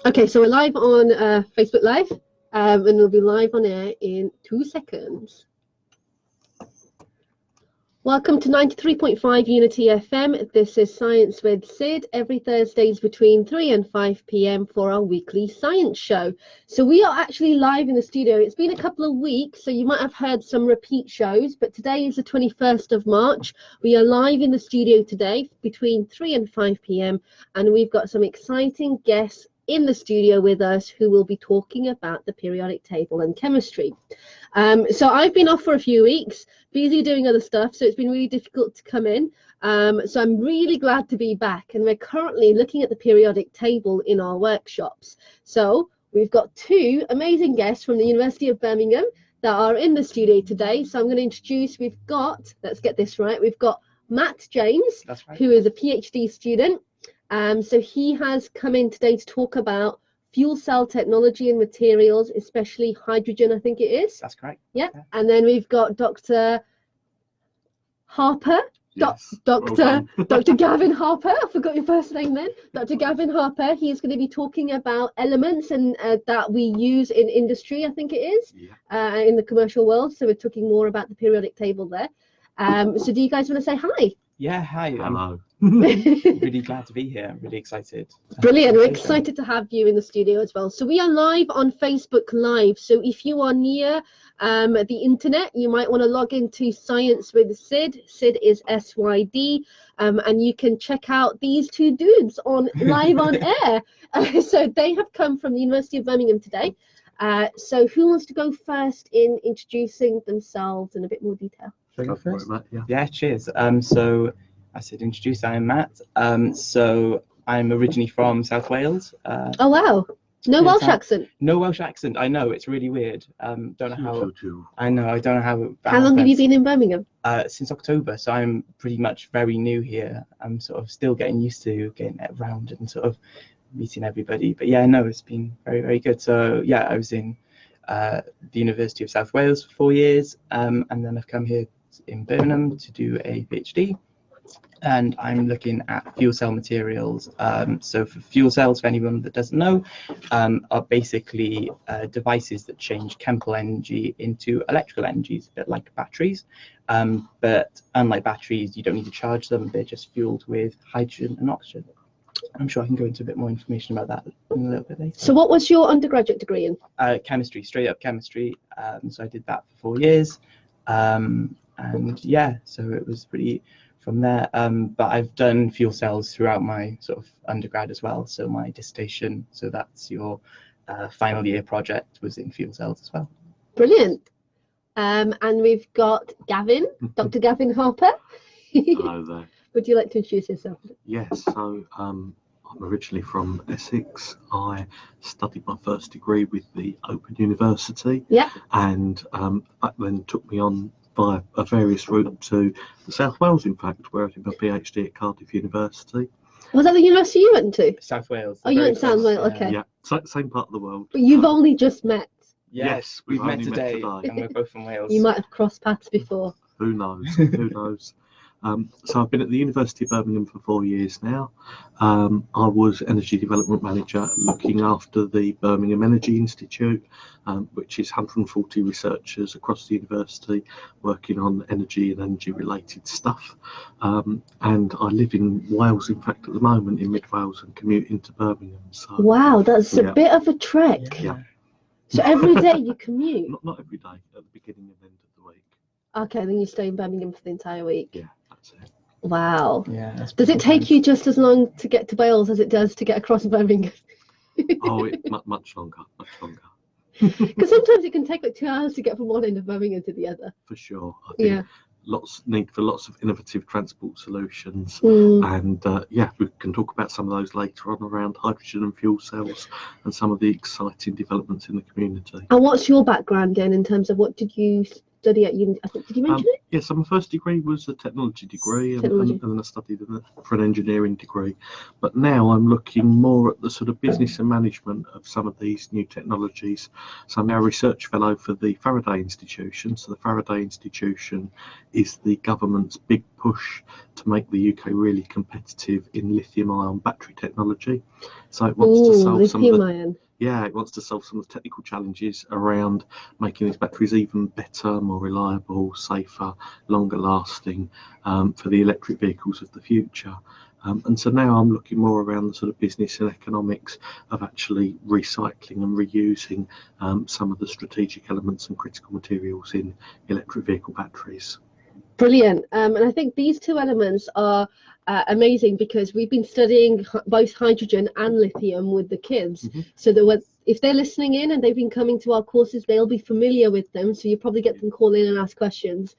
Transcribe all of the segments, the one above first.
Okay, so we're live on Facebook Live, and we'll be live on air in 2 seconds. Welcome to 93.5 Unity FM. This is Science with Sid, every Thursdays between 3 and 5 p.m. for our weekly science show. So we are actually live in the studio. It's been a couple of weeks, so you might have heard some repeat shows, but today is the 21st of March. We are live in the studio today between 3 and 5 p.m. and we've got some exciting guests in the studio with us who will be talking about the periodic table and chemistry. So I've been off for a few weeks, busy doing other stuff, so it's been really difficult to come in. So I'm really glad to be back, and we're currently looking at the periodic table in our workshops. So we've got two amazing guests from the University of Birmingham that are in the studio today. So I'm going to introduce, we've got, let's get this right, we've got Matt James, That's right, who is a PhD student. So he has come in today to talk about fuel cell technology and materials, especially hydrogen, I think it is. That's correct. Yeah. And then we've got Dr. Harper, Yes, Dr. Gavin Harper. I forgot your first name then. Dr. Gavin Harper. He's going to be talking about elements and that we use in industry, I think it is, in the commercial world. So we're talking more about the periodic table there. So do you guys want to say hi? Yeah, hi. Hello. Really glad to be here. I'm really excited. Brilliant. We're excited to have you in the studio as well. So we are live on Facebook Live. So if you are near the internet, you might want to log into Science with Sid. Sid is SYD. And you can check out these two dudes on live on air. So they have come from the University of Birmingham today. So who wants to go first in introducing themselves in a bit more detail? Go first? Matt, Yeah, cheers. So I said introduce, I'm Matt. So I'm originally from South Wales. Oh, wow. No Welsh accent? No Welsh accent. I know, it's really weird. Don't know how. I know, I don't know how. How long have you been in Birmingham? Since October, so I'm pretty much very new here. I'm sort of still getting used to getting around and sort of meeting everybody. But yeah, no, it's been very, very good. So yeah, I was in the University of South Wales for 4 years, and then I've come here in Birmingham to do a PhD, and I'm looking at fuel cell materials. So for fuel cells, for anyone that doesn't know, are basically devices that change chemical energy into electrical energies, a bit like batteries. But unlike batteries, you don't need to charge them. They're just fueled with hydrogen and oxygen. I'm sure I can go into a bit more information about that in a little bit later. So what was your undergraduate degree in? Chemistry, straight up chemistry. So I did that for 4 years. And yeah, so it was pretty from there. But I've done fuel cells throughout my sort of undergrad as well. So my dissertation, so that's your final year project, was in fuel cells as well. Brilliant. And we've got Gavin, Dr. Gavin Harper. Hello there. Would you like to introduce yourself? Yes, so I'm originally from Essex. I studied my first degree with the Open University. Yeah. And that then took me on by a various route to the South Wales, in fact, where I did my PhD at Cardiff University. Was that the university you went to? South Wales. Oh, you went to South Wales, okay. Yeah, same part of the world. But you've only just met. Yes, we've met only today, and we're both from Wales. You might have crossed paths before. Who knows? Who knows? So I've been at the University of Birmingham for 4 years now. I was Energy Development Manager looking after the Birmingham Energy Institute, which is 140 researchers across the university working on energy and energy related stuff. And I live in Wales, in fact, at the moment, in mid Wales, and commute into Birmingham. So, wow, that's a bit of a trek. Yeah. So every day you commute? Not every day, at the beginning and end of the week. Okay, then you stay in Birmingham for the entire week. Yeah, that's it. Wow. Yeah. Does it take you just as long to get to Wales as it does to get across Birmingham? Oh, much longer, much longer. Because sometimes it can take like 2 hours to get from one end of Birmingham to the other. For sure. I think need for lots of innovative transport solutions. And we can talk about some of those later on around hydrogen and fuel cells and some of the exciting developments in the community. And what's your background then in terms of what did you study at uni? I think, did you mention it? Yes, so my first degree was a technology degree, and then I studied for an engineering degree. But now I'm looking more at the sort of business and management of some of these new technologies. So I'm now a research fellow for the Faraday Institution. So the Faraday Institution is the government's big push to make the UK really competitive in lithium-ion battery technology. So it wants to solve some of the it wants to solve some of the technical challenges around making these batteries even better, more reliable, safer, longer lasting for the electric vehicles of the future. And so now I'm looking more around the sort of business and economics of actually recycling and reusing some of the strategic elements and critical materials in electric vehicle batteries. Brilliant. And I think these two elements are amazing, because we've been studying both hydrogen and lithium with the kids. So that if they're listening in and they've been coming to our courses, they'll be familiar with them. So you probably get them call in and ask questions.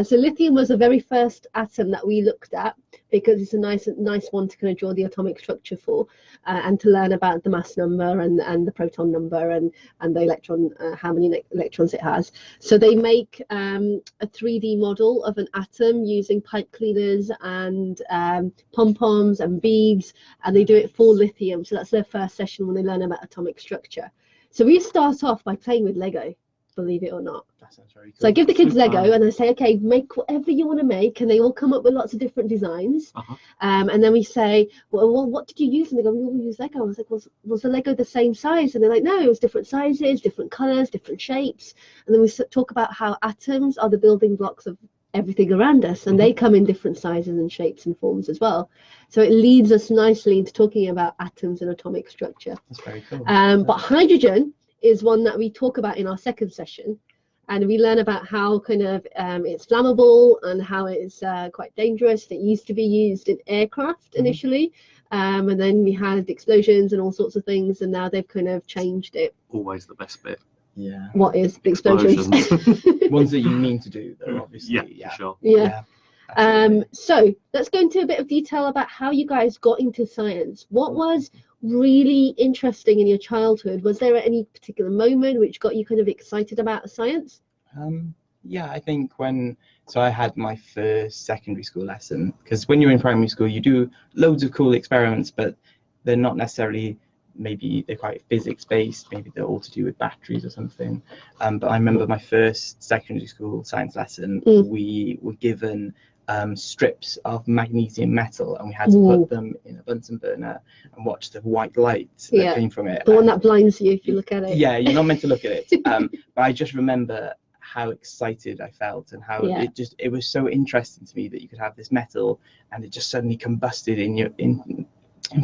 So lithium was the very first atom that we looked at, because it's a nice one to kind of draw the atomic structure for, and to learn about the mass number and the proton number and the electron, how many electrons it has. So they make a 3D model of an atom using pipe cleaners and pom-poms and beads, and they do it for lithium. So that's their first session when they learn about atomic structure. So we start off by playing with Lego, believe it or not. That sounds very cool. So I give the kids Lego and I say, okay, make whatever you want to make, and they all come up with lots of different designs. And then we say, well, what did you use? And they go, we all use Lego. I was like, was the Lego the same size? And they're like, no, it was different sizes, different colors, different shapes. And then we talk about how atoms are the building blocks of everything around us, and they come in different sizes and shapes and forms as well. So it leads us nicely into talking about atoms and atomic structure. That's very cool. But hydrogen is one that we talk about in our second session, and we learn about how kind of it's flammable and how it's quite dangerous. It used to be used in aircraft initially, and then we had explosions and all sorts of things, and now they've kind of changed it. Always the best bit. Yeah. What is the explosions? Ones that you mean to do, though, obviously. Yeah, for sure. Yeah. So let's go into a bit of detail about how you guys got into science. What was really interesting in your childhood? Was there any particular moment which got you kind of excited about science? Yeah, I think so I had my first secondary school lesson, because when you're in primary school you do loads of cool experiments, but they're not necessarily, maybe they're quite physics based, maybe they're all to do with batteries or something. But I remember my first secondary school science lesson, we were given strips of magnesium metal, and we had to put them in a Bunsen burner and watch the white light that came from it. The one that blinds you if you look at it. Yeah, you're not meant to look at it. But I just remember how excited I felt, and how it was so interesting to me that you could have this metal and it just suddenly combusted in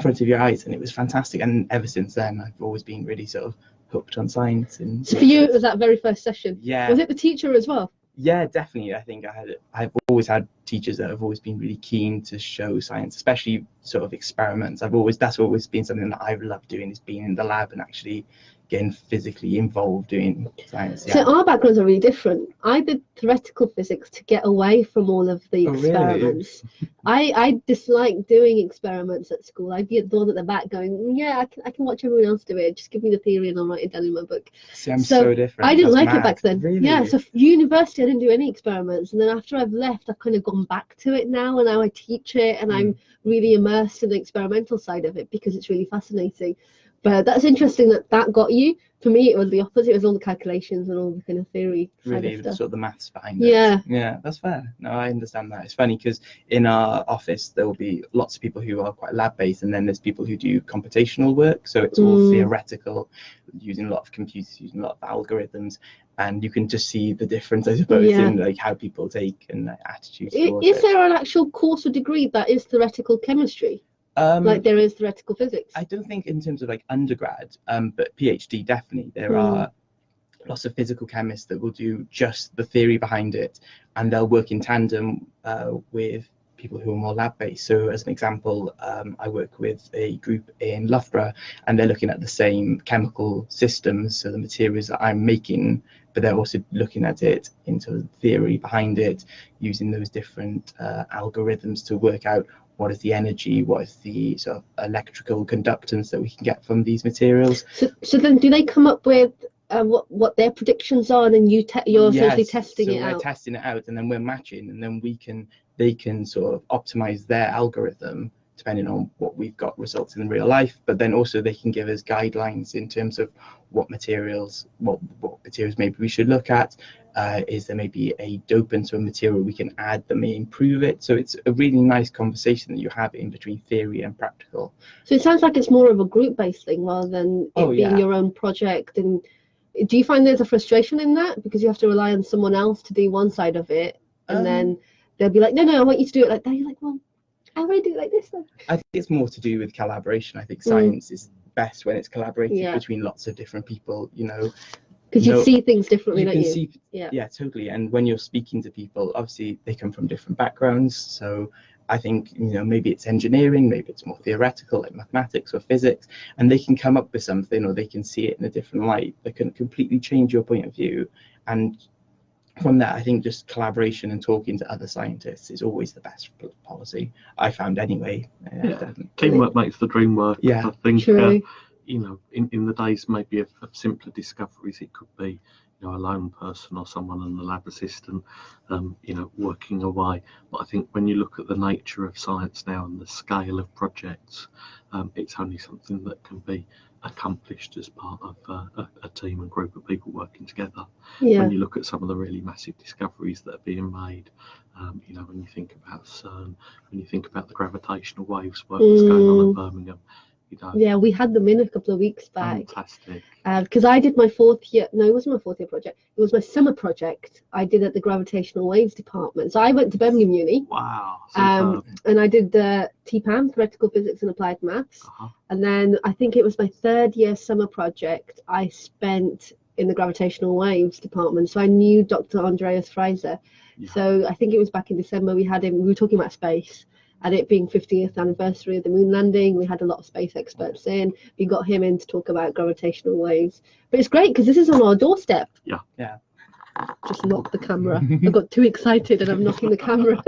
front of your eyes, and it was fantastic. And ever since then I've always been really sort of hooked on science. And so for you it was that very first session? Yeah. Was it the teacher as well? Yeah, definitely. I think I've always had teachers that have always been really keen to show science, especially sort of experiments. That's always been something that I've loved doing, is being in the lab and actually getting physically involved doing science. So our backgrounds are really different. I did theoretical physics to get away from all of the experiments. Really? I dislike doing experiments at school. I'd be at the one at the back going, yeah, I can watch everyone else do it. Just give me the theory and I'll write it down in my book. See, I'm so different. I didn't like it back then. Really? Yeah, so university I didn't do any experiments, and then after I've left I've kind of gone back to it now, and now I teach it, and I'm really immersed in the experimental side of it because it's really fascinating. But that's interesting that got you. For me, it was the opposite. It was all the calculations and all the kind of theory. Really, of stuff. sort of the maths behind it. Yeah, that's fair. No, I understand that. It's funny because in our office there will be lots of people who are quite lab-based, and then there's people who do computational work. So it's all theoretical, using a lot of computers, using a lot of algorithms, and you can just see the difference, I suppose, in like how people take and attitudes towards it. Is there an actual course or degree that is theoretical chemistry? Like there is theoretical physics? I don't think in terms of like undergrad, but PhD definitely. There are lots of physical chemists that will do just the theory behind it, and they'll work in tandem with people who are more lab-based. So as an example, I work with a group in Loughborough, and they're looking at the same chemical systems, so the materials that I'm making, but they're also looking at it into the theory behind it, using those different algorithms to work out what is the energy, what is the sort of electrical conductance that we can get from these materials. So then do they come up with what their predictions are, and then you're essentially Yes, testing so it we're out? testing it out, and then we're matching, and then they can sort of optimize their algorithm depending on what we've got results in real life, but then also they can give us guidelines in terms of what materials maybe we should look at. Is there maybe a dopant to a material we can add that may improve it? So it's a really nice conversation that you have in between theory and practical. So it sounds like it's more of a group-based thing rather than it being your own project. And do you find there's a frustration in that because you have to rely on someone else to do one side of it, and then they'll be like, no, I want you to do it like that. You're like, well, I want to do it like this then. I think it's more to do with collaboration. I think science is best when it's collaborated between lots of different people, because you see things differently, don't you? See, yeah, totally. And when you're speaking to people, obviously they come from different backgrounds. So I think, maybe it's engineering, maybe it's more theoretical, like mathematics or physics, and they can come up with something, or they can see it in a different light that can completely change your point of view. And from that, I think just collaboration and talking to other scientists is always the best policy, I found anyway. Teamwork makes the dream work. Yeah, I think, true. in the days maybe of simpler discoveries, it could be, a lone person or someone in the lab assistant, working away. But I think when you look at the nature of science now and the scale of projects, it's only something that can be accomplished as part of a team and group of people working together. When you look at some of the really massive discoveries that are being made, when you think about CERN, when you think about the gravitational waves work that's going on at Birmingham, yeah, we had them in a couple of weeks back. Fantastic. Because I did my it wasn't my 4th year project, it was my summer project I did at the gravitational waves department. So I went to Birmingham Uni. Wow. And I did the TPAM, theoretical physics and applied maths. And then I think it was my 3rd year summer project I spent in the gravitational waves department. So I knew Dr. Andreas Fraser. So I think it was back in December we had him, we were talking about space. And it being 50th anniversary of the moon landing, we had a lot of space experts in. We got him in to talk about gravitational waves. But it's great because this is on our doorstep. Yeah. Just knock the camera. I got too excited and I'm knocking the camera.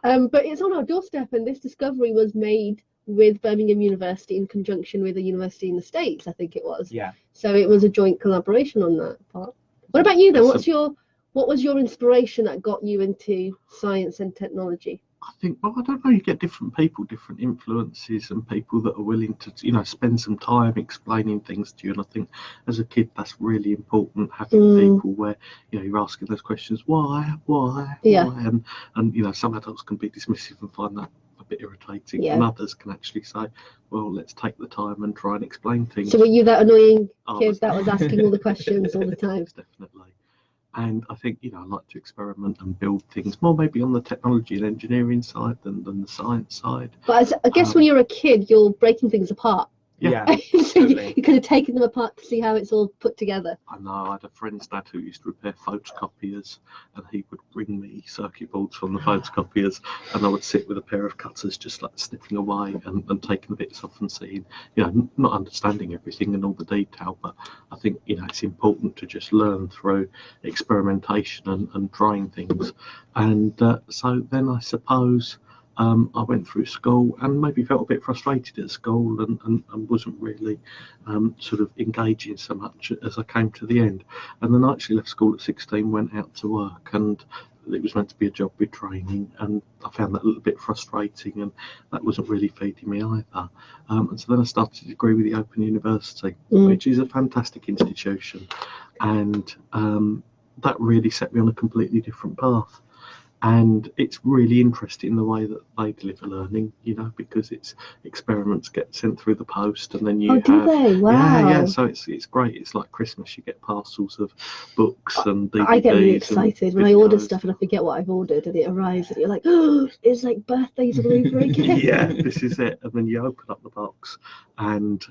But it's on our doorstep, and this discovery was made with Birmingham University in conjunction with a university in the States, I think it was. Yeah. So it was a joint collaboration on that part. What about you then? What was your inspiration that got you into science and technology? I think, I don't know, you get different people, different influences, and people that are willing to, spend some time explaining things to you. And I think as a kid, that's really important, having people where, you're asking those questions, why? And some adults can be dismissive and find that a bit irritating, and others can actually say, well, let's take the time and try and explain things. So were you that annoying kid that was asking all the questions all the time? Definitely. And I think, I like to experiment and build things more maybe on the technology and engineering side than the science side. But I guess when you're a kid, you're breaking things apart. Yeah. So you could have taken them apart to see how it's all put together. I know. I had a friend's dad who used to repair photocopiers, and he would bring me circuit boards from the photocopiers, and I would sit with a pair of cutters just like snipping away and taking the bits off and seeing, not understanding everything and all the detail, but I think, it's important to just learn through experimentation and trying things. And so then I suppose I went through school and maybe felt a bit frustrated at school and wasn't really sort of engaging so much as I came to the end. And then I actually left school at 16, went out to work, and it was meant to be a job with training, and I found that a little bit frustrating, and that wasn't really feeding me either. And so then I started a degree with the Open University, which is a fantastic institution, and that really set me on a completely different path. And it's really interesting the way that they deliver learning, because it's experiments get sent through the post, and then you do they? Wow. Yeah. So it's great. It's like Christmas. You get parcels of books and DVDs. I get really excited when I order stuff and I forget what I've ordered, and it arrives, and you're like, oh, it's like birthdays all over again. Yeah, this is it. And then you open up the box, and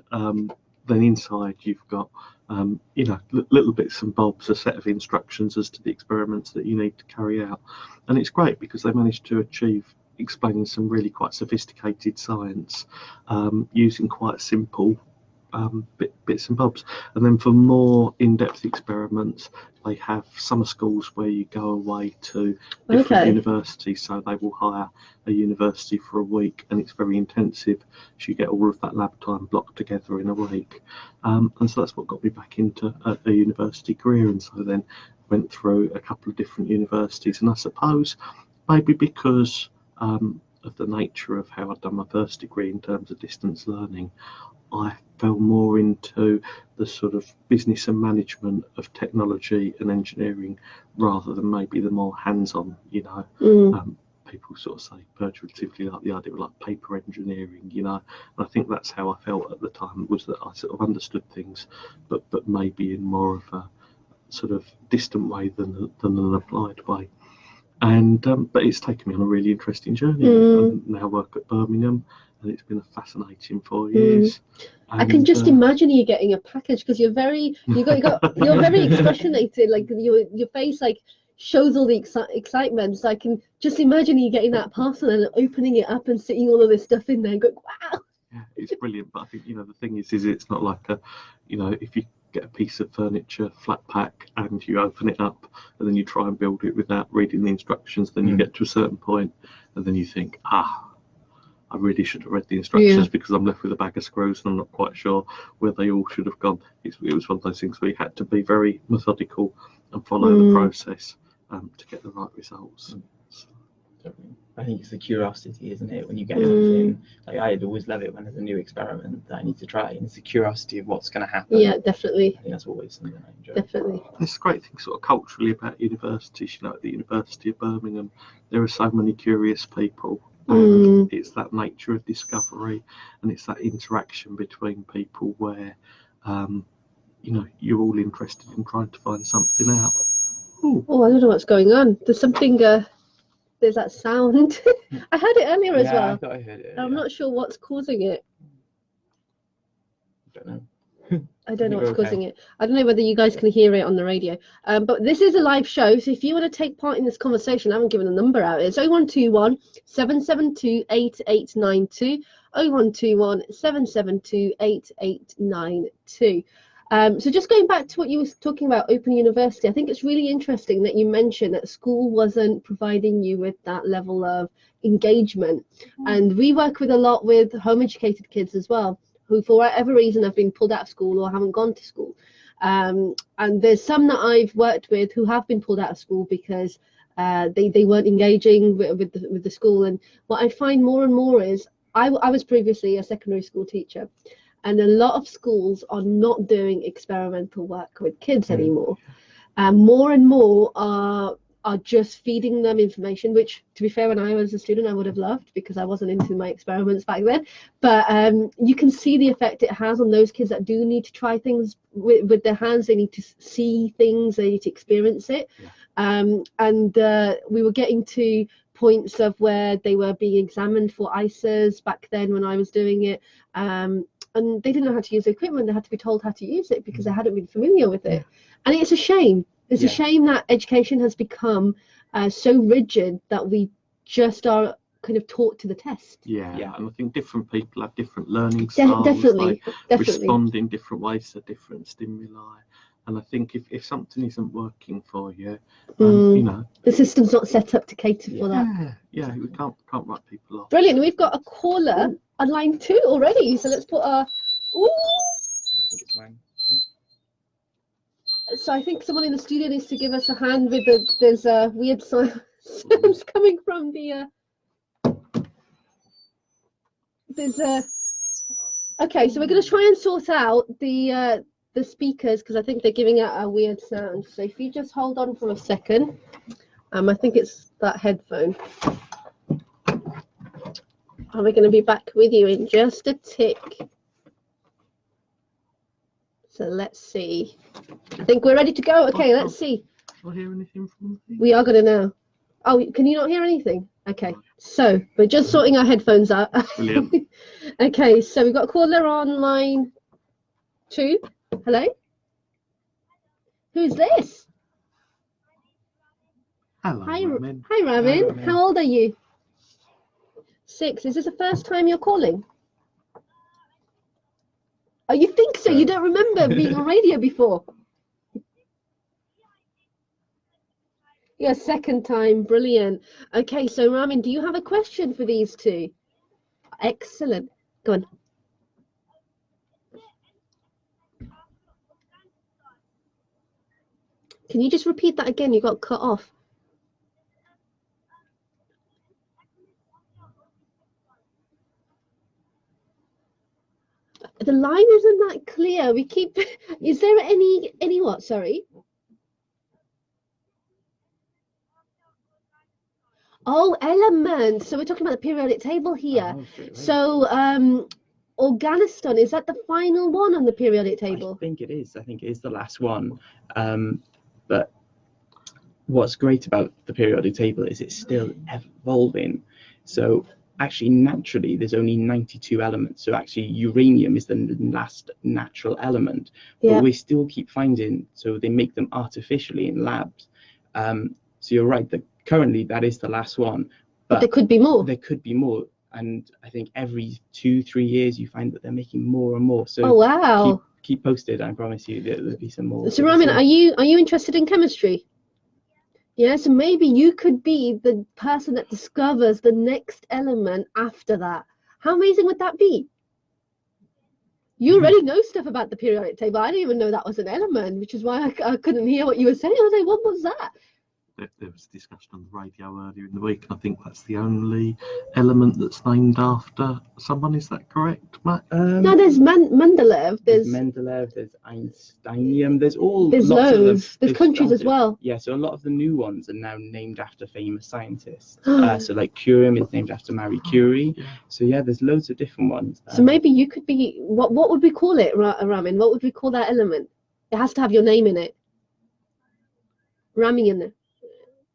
then inside you've got little bits and bobs, a set of instructions as to the experiments that you need to carry out. And it's great because they managed to achieve explaining some really quite sophisticated science using quite simple bits and bobs. And then for more in-depth experiments, they have summer schools where you go away to different universities. So they will hire a university for a week, and it's very intensive. So you get all of that lab time blocked together in a week. And so that's what got me back into a university career. And so then went through a couple of different universities. And I suppose maybe because of the nature of how I'd done my first degree in terms of distance learning, I fell more into the sort of business and management of technology and engineering rather than maybe the more hands-on, people sort of say pejoratively like the idea of like paper engineering, and I think that's how I felt at the time, was that I sort of understood things, but maybe in more of a sort of distant way than an applied way. And but it's taken me on a really interesting journey. I now work at Birmingham, and it's been a fascinating 4 years. I can just imagine you getting a package, because you're very expressionated, like your face like shows all the excitement. So I can just imagine you getting that parcel and opening it up and seeing all of this stuff in there and going, wow. Yeah, it's brilliant. But I think the thing is it's not like if you get a piece of furniture flat pack and you open it up and then you try and build it without reading the instructions, then you get to a certain point and then you think, I really should have read the instructions because I'm left with a bag of screws and I'm not quite sure where they all should have gone. It was one of those things where you had to be very methodical and follow the process to get the right results. I think it's the curiosity, isn't it? When you get something, like I'd always love it when there's a new experiment that I need to try, and it's the curiosity of what's going to happen. Yeah, definitely. I think that's always something I enjoy. Definitely. There's a great thing sort of culturally about universities. At the University of Birmingham, there are so many curious people. And it's that nature of discovery, and it's that interaction between people where, you're all interested in trying to find something out. Oh, I don't know what's going on. There's something. There's that sound. I heard it earlier as well. I thought I heard it. I'm not sure what's causing it. I don't know. I don't know what's causing it. I don't know whether you guys can hear it on the radio. But this is a live show, so if you want to take part in this conversation, I haven't given a number out. It's 0121 772 8892. 0121 772 8892. So just going back to what you were talking about, Open University, I think it's really interesting that you mentioned that school wasn't providing you with that level of engagement. And we work with a lot with home educated kids as well, who for whatever reason have been pulled out of school or haven't gone to school. And there's some that I've worked with who have been pulled out of school because they weren't engaging with the school. And what I find more and more is, I was previously a secondary school teacher, and a lot of schools are not doing experimental work with kids anymore. More and more are just feeding them information, which, to be fair, when I was a student, I would have loved, because I wasn't into my experiments back then. But you can see the effect it has on those kids that do need to try things with their hands. They need to see things, they need to experience it. And we were getting to points of where they were being examined for ISAs back then when I was doing it. And they didn't know how to use the equipment. They had to be told how to use it because they hadn't been familiar with it. And it's a shame. It's a shame that education has become so rigid that we just are kind of taught to the test. And I think different people have different learning styles. Definitely. Respond in different ways to different stimuli. And I think if something isn't working for you, the system's not set up to cater for that. Yeah, we can't write people off. Brilliant. We've got a caller on line 2 already. So let's put our. Ooh. I think it's mine. So I think someone in the studio needs to give us a hand with there's a weird sounds coming from the. Okay, so we're going to try and sort out the speakers, because I think they're giving out a weird sound. So if you just hold on for a second, I think it's that headphone. And we're going to be back with you in just a tick. So let's see. I think we're ready to go. Okay, let's see. Can I hear anything from me? We are going to know. Oh, can you not hear anything? Okay, so we're just sorting our headphones out. Brilliant. Okay, so we've got a caller on line 2. Hello? Who's this? Hello, Ramin. Hi, Ramin. How old are you? 6. Is this the first time you're calling? Oh, you think so? You don't remember being on radio before? Yeah, second time. Brilliant. Okay, so Ramin, do you have a question for these two? Excellent. Go on. Can you just repeat that again? You got cut off. The line isn't that clear. We keep. Is there any what? Sorry. Oh, elements. So we're talking about the periodic table here. So Organiston, is that the final one on the periodic table? I think it is. I think it is the last one. But what's great about the periodic table is it's still evolving. So actually, naturally, there's only 92 elements. So actually, uranium is the last natural element. But we still keep finding, so they make them artificially in labs. So you're right, that currently that is the last one. But there could be more. There could be more. And I think every 2-3 years you find that they're making more and more. So oh, wow. Keep posted. I promise you there'll be some more. So Ramin, are you interested in chemistry? Yeah, so maybe you could be the person that discovers the next element after that. How amazing would that be? You already know stuff about the periodic table. I didn't even know that was an element, which is why I couldn't hear what you were saying. I was like, what was that? There was discussion on the radio earlier in the week, and I think that's the only element that's named after someone. Is that correct, Matt? No, there's Mendeleev. There's Mendeleev. There's Einsteinium. There's loads. There's countries as well. Yeah, so a lot of the new ones are now named after famous scientists. So like Curium is named after Marie Curie. So yeah, there's loads of different ones. So maybe you could be what would we call it, Ramin? What would we call that element? It has to have your name in it. Ramin in it.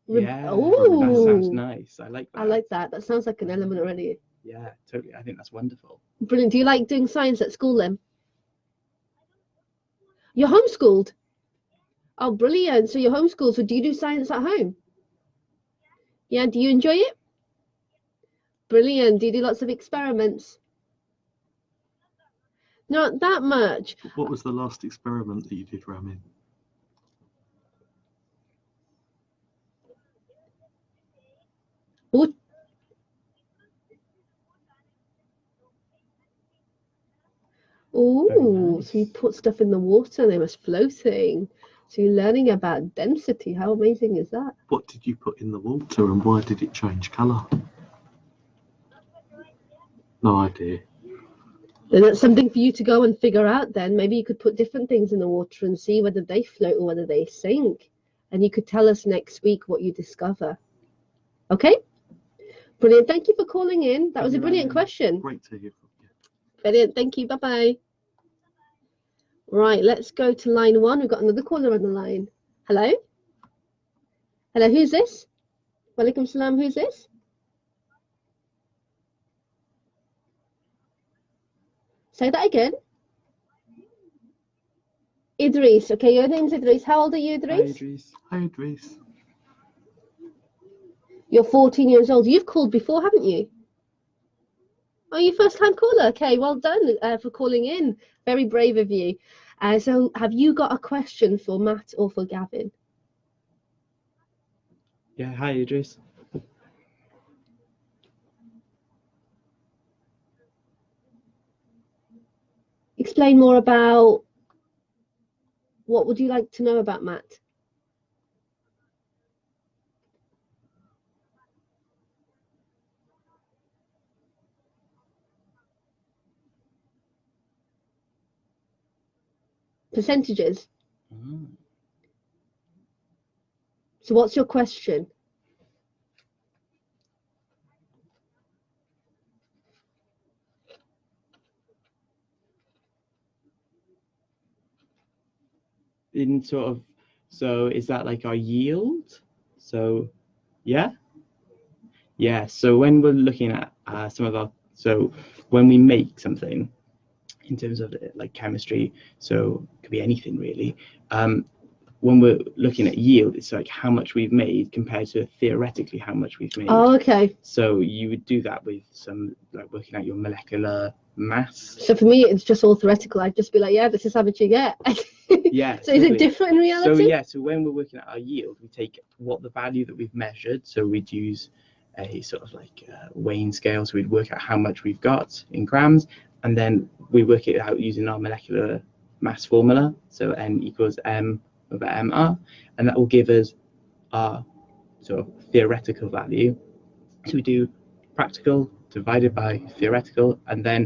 Yeah, oh, that sounds nice. I like that. I like that. That sounds like an element already. Yeah, totally. I think that's wonderful. Brilliant. Do you like doing science at school then? You're homeschooled? Oh, brilliant. So you're homeschooled. So do you do science at home? Yeah, do you enjoy it? Brilliant. Do you do lots of experiments? Not that much. What was the last experiment that you did, Ramin? Oh, nice. So you put stuff in the water and they was floating. So you're learning about density. How amazing is that? What did you put in the water and why did it change colour? No idea. And that's something for you to go and figure out then. Maybe you could put different things in the water and see whether they float or whether they sink. And you could tell us next week what you discover. Okay? Brilliant. Thank you for calling in. That was a brilliant question. Great to hear from you. Brilliant. Thank you. Bye-bye. Right, let's go to line 1. We've got another caller on the line. Hello? Hello, who's this? Walaikum salam, who's this? Say that again. Idris. Okay, your name's Idris. How old are you, Idris? Hi, Idris. Hi, Idris. You're 14 years old. You've called before, haven't you? Oh, you first-time caller. Okay, well done for calling in. Very brave of you. So have you got a question for Matt or for Gavin? Yeah, hi, Idris. Explain more about what would you like to know about Matt? Percentages. So what's your question? In sort of, so is that like our yield? So yeah, so when we're looking at some of our, so when we make something in terms of like chemistry, so it could be anything really, when we're looking at yield, it's like how much we've made compared to theoretically how much we've made. Oh, okay. So you would do that with some, like, working out your molecular mass. So for me, it's just all theoretical. I'd just be like, yeah, this is how much you get. Yeah. So is it different in reality? So yeah, so when we're working out our yield, we take what the value that we've measured. So we'd use a sort of like weighing scale. So we'd work out how much we've got in grams, and then we work it out using our molecular mass formula. So N equals M over MR, and that will give us our sort of theoretical value. So we do practical divided by theoretical, and then